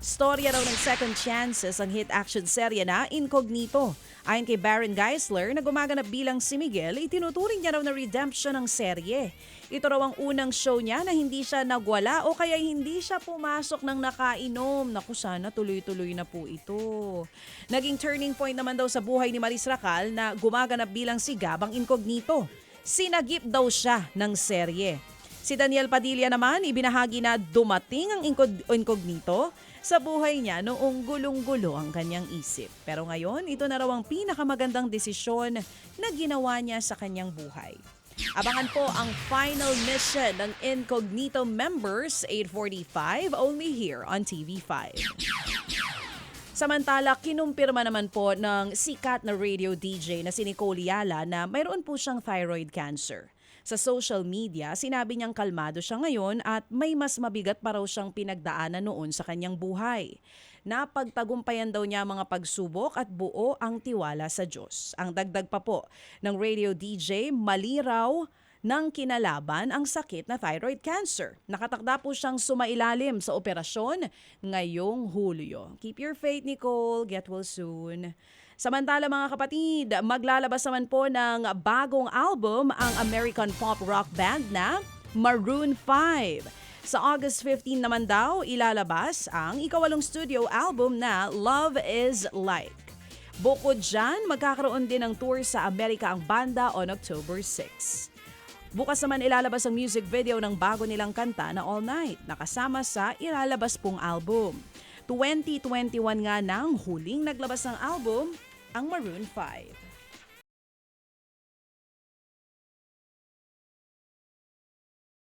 Storya raw ng second chances ang hit action serye na Incognito. Ayon kay Baron Geisler na gumaganap bilang si Miguel, itinuturing niya raw na redemption ng serye. Ito raw ang unang show niya na hindi siya nagwala o kaya hindi siya pumasok ng nakainom. Naku, sana tuloy-tuloy na po ito. Naging turning point naman daw sa buhay ni Maris Racal na gumaganap bilang si Gabang Incognito. Sinagip daw siya ng serye. Si Daniel Padilla naman, ibinahagi na dumating ang incognito sa buhay niya noong gulong-gulo ang kanyang isip. Pero ngayon, ito na raw ang pinakamagandang desisyon na ginawa niya sa kanyang buhay. Abangan po ang final mission ng Incognito members, 8:45, only here on TV5. Samantala, kinumpirma naman po ng sikat na radio DJ na si Nicole Yala na mayroon po siyang thyroid cancer. Sa social media, sinabi niyang kalmado siya ngayon at may mas mabigat pa raw siyang pinagdaanan noon sa kanyang buhay. Napagtagumpayan daw niya mga pagsubok at buo ang tiwala sa Diyos. Ang dagdag pa po ng radio DJ, mali raw ng kinalaban ang sakit na thyroid cancer. Nakatakda po siyang sumailalim sa operasyon ngayong Hulyo. Keep your faith, Nicole. Get well soon. Samantala mga kapatid, maglalabas naman po ng bagong album ang American pop rock band na Maroon 5. Sa August 15 naman daw, ilalabas ang ikawalong studio album na Love is Like. Bukod dyan, magkakaroon din ng tour sa Amerika ang banda on October 6. Bukas naman ilalabas ang music video ng bago nilang kanta na All Night, nakasama sa ilalabas pong album. 2021 nga nang huling naglabas ng album ang Maroon 5.